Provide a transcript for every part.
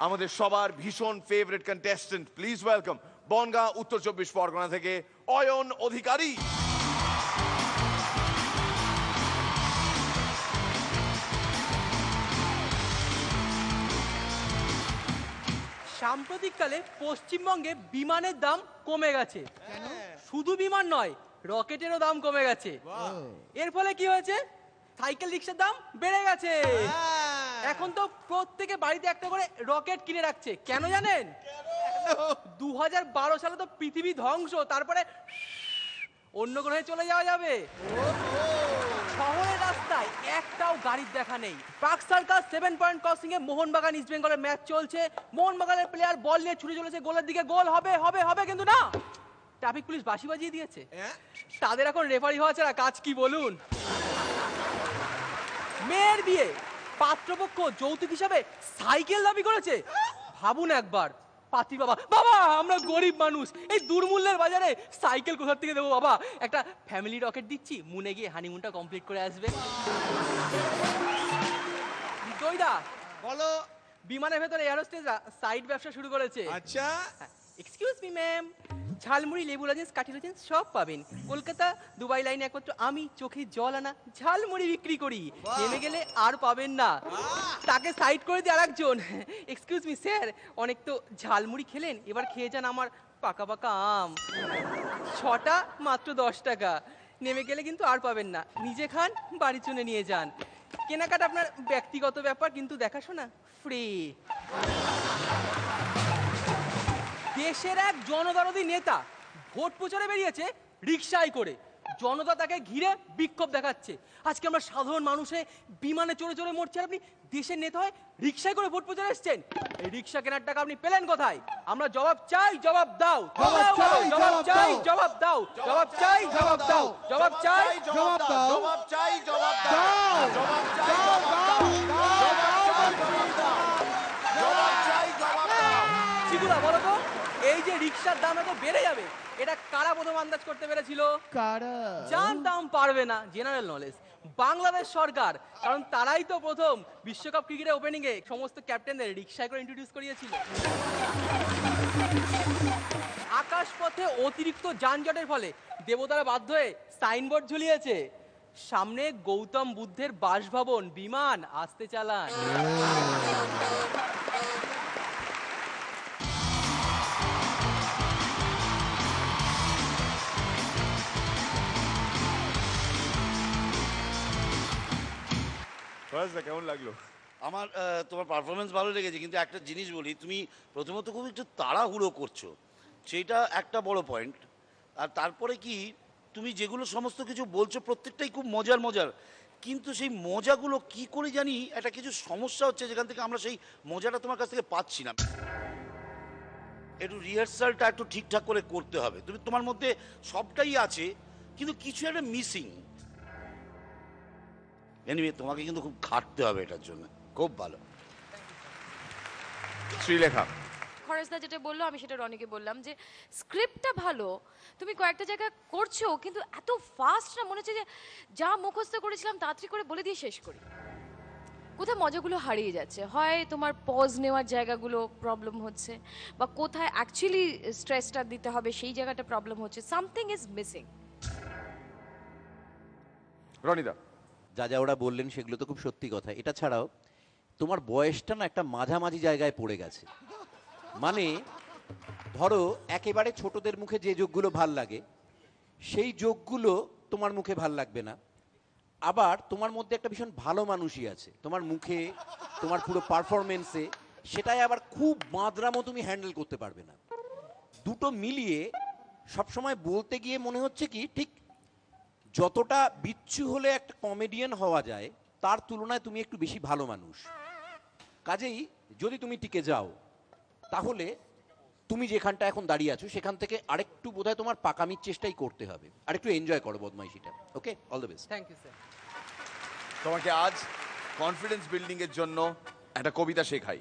আমাদের সবার ভীষণ favourite contestant, please welcome Bangaon Uttar 24 Pargana থেকে অয়ন অধিকারী। সাম্প্রতিককালে পশ্চিমবঙ্গে বিমানের দাম কমে গেছে। শুধু বিমান নয়, রকেটেরও দাম কমে গেছে। এর ফলে কি হয়েছে? সাইকেল রিক্সার দাম বেড়ে গেছে। এখন তো প্রত্যেকে বাড়িতে একটা করে রকেট কিনে রাখছে। কেন জানেন? 2012 সালে তো পৃথিবী ধ্বংস, তারপরে অন্য গ্রহে চলে যাওয়া যাবে। শহরের রাস্তায় একটাও গাড়ির দেখা নেই। পার্ক সার্কাস 7 পয়েন্ট ক্রসিং এ মোহনবাগান ইস্ট বেঙ্গলের ম্যাচ চলছে। মোহনবাগানের প্লেয়ার বল নিয়ে ছুটে চলেছে গোলের দিকে। গোল হবে হবে হবে, কিন্তু না, ট্রাফিক পুলিশ বাঁশি বাজিয়ে দিয়েছে। তাদের এখন রেফারি হওয়া ছাড়া কাজ কি বলুন? মেয়ের বিয়ে, পাত্রপক্ষ যৌতুক হিসাবে সাইকেল দাবি করেছে। ভাবুন একবার, পাত্রী বাবা, বাবা আমরা গরিব মানুষ, এই দুর্মূল্যের বাজারে সাইকেল কোথা থেকে দেবো বাবা? একটা ফ্যামিলি রকেট দিচ্ছি, মুনে গিয়ে হানিমুনটা কমপ্লিট করে আসবে। দইদা বলো। বিমানের ভেতরে এয়ারোস্টেজরা সাইড ব্যবসা শুরু করেছে। আচ্ছা, এক্সকিউজ মি ম্যাম, ঝালমুড়ি, লেবু লজেন্স, কাঠি লজেন্স সব পাবেন। কলকাতা দুবাই লাইনে একমাত্র আমি চোখে জল আনা ঝালমুড়ি বিক্রি করি। নেমে গেলে আর পাবেন না। তাকে সাইড করে দিয়ে আরেকজন, এক্সকিউজ মি স্যার, অনেক তো ঝালমুড়ি খেলেন, এবার খেয়ে যান আমার পাকা পাকা আম। 6টা মাত্র 10 টাকা। নেমে গেলে কিন্তু আর পাবেন না। নিজে খান, বাড়ি চুনে নিয়ে যান। কেনাকাটা আপনার ব্যক্তিগত ব্যাপার, কিন্তু দেখাশোনা ফ্রি। দেশের এক জনদরদি নেতা ভোট প্রচারে বেরিয়েছে রিকশায় করে। জনতা তাকে ঘিরে বিক্ষোভ দেখাচ্ছে। আজকে আমরা সাধারণ মানুষে বিমানে চড়ে চড়ে মরছি, আর আপনি দেশের নেতা হয় রিকশায় করে ভোট প্রচারে এসেছেন। এই রিকশা কেনার টাকা আপনি পেলেন কোথায়? আমরা জবাব চাই, জবাব দাও। জবাব চাই, জবাব দাও। জবাব চাই, জবাব দাও। জবাব চাই, জবাব দাও। জবাব চাই, জবাব দাও। জবাব চাই, জবাব দাও। জবাব চাই, জবাব দাও। চিকুদা বলো তো, এই যে রিকশার দাম এত বেড়ে যাবে, এটা কারা প্রথম আন্দাজ করতে পেরেছিল? কারা? জানতাম পারবে না, জেনারেল নলেজ, বাংলাদেশ সরকার। কারণ তারাই তো প্রথম বিশ্বকাপ ক্রিকেটের ওপেনিং এ সমস্ত ক্যাপ্টেনদের রিকশায় করে ইন্ট্রোডিউস করিয়েছিল। আকাশপথে অতিরিক্ত যানজটের ফলে দেবতারা বাধ্য হয়ে সাইনবোর্ড ঝুলিয়েছে, সামনে গৌতম বুদ্ধের বাসভবন, বিমান আসতে চালান। কেমন লাগলো? আমার তোমার পারফরমেন্স ভালো লেগেছে, কিন্তু একটা জিনিস বলি, তুমি প্রথমত খুব একটু তাড়াহুড়ো করছো, সেইটা একটা বড় পয়েন্ট। আর তারপরে কি, তুমি যেগুলো সমস্ত কিছু বলছো প্রত্যেকটাই খুব মজার মজার, কিন্তু সেই মজাগুলো কি করে জানি একটা কিছু সমস্যা হচ্ছে, যেখান থেকে আমরা সেই মজাটা তোমার কাছ থেকে পাচ্ছি না। একটু রিহার্সালটা একটু ঠিকঠাক করে করতে হবে। তুমি তোমার মধ্যে সবটাই আছে, কিন্তু কিছু একটা মিসিং। এনিওয়ে, তোমাকে কিন্তু খুব খাটতে হবে এটার জন্য। খুব ভালো। শ্রীলেখা, খরচদা যেটা বললো আমি সেটা রনিকে বললাম যে স্ক্রিপ্টটা ভালো, তুমি কয়েকটা জায়গায় করছো, কিন্তু এত ফাস্ট না, মনে হচ্ছে যে যা মুখস্থ করেছিলাম তাড়াতাড়ি করে বলে দিয়ে শেষ করি। কোথায় মজাগুলো হারিয়ে যাচ্ছে, হয় তোমার পজ নেওয়ার জায়গাগুলো প্রবলেম হচ্ছে, বা কোথায় অ্যাকচুয়ালি স্ট্রেসটা দিতে হবে সেই জায়গাটা প্রবলেম হচ্ছে, সামথিং ইজ মিসিং। রনিদা, যা যা ওরা বললেন সেগুলো তো খুব সত্যি কথা। এটা ছাড়াও তোমার বয়সটা না একটা মাঝামাঝি জায়গায় পড়ে গেছে। মানে ধরো একেবারে ছোটদের মুখে যে যোগগুলো ভাল লাগে সেই যোগগুলো তোমার মুখে ভাল লাগবে না। আবার তোমার মধ্যে একটা ভীষণ ভালো মানুষই আছে, তোমার মুখে, তোমার পুরো পারফরমেন্সে, সেটাই আবার খুব মাদ্রামো তুমি হ্যান্ডেল করতে পারবে না। দুটো মিলিয়ে সবসময় বলতে গিয়ে মনে হচ্ছে কি, ঠিক যতটা বিচ্ছু হলে একটা কমেডিয়ান হওয়া যায় তার তুলনায় তুমি একটু বেশি ভালো মানুষ। কাজেই যদি তুমি টিকে যাও তাহলে তুমি যেখানটা এখন দাঁড়িয়ে আছো সেখান থেকে আরেকটু বোধহয় তোমার পাকামির চেষ্টাই করতে হবে, আরেকটু এনজয় করো বদমাইশিটা। Okay, all the best. Thank you sir. তোমাকে আজ কনফিডেন্স বিল্ডিং এর জন্য একটা কবিতা শেখাই।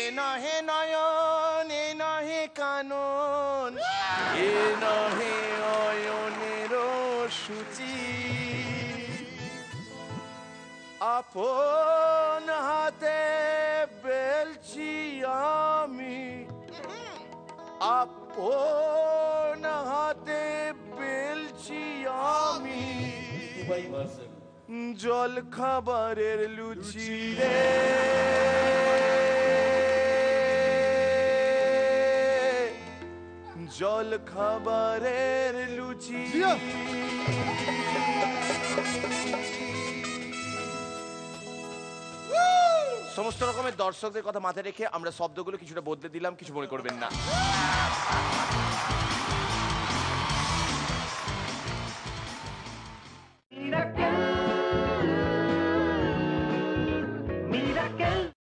এ নহে নয়ন, এ নহে কানন, এ নহে অয়নের সূচি, আপন হাতে বেলছ বেলছি আমি, আপন হাতে বেলছি আমি, জল খাবারের লুচি রে, জল খাবারের লুচি। সমস্ত রকমের দর্শকদের কথা মাথায় রেখে আমরা শব্দগুলো কিছুটা বদলে দিলাম, কিছু মনে করবেন না।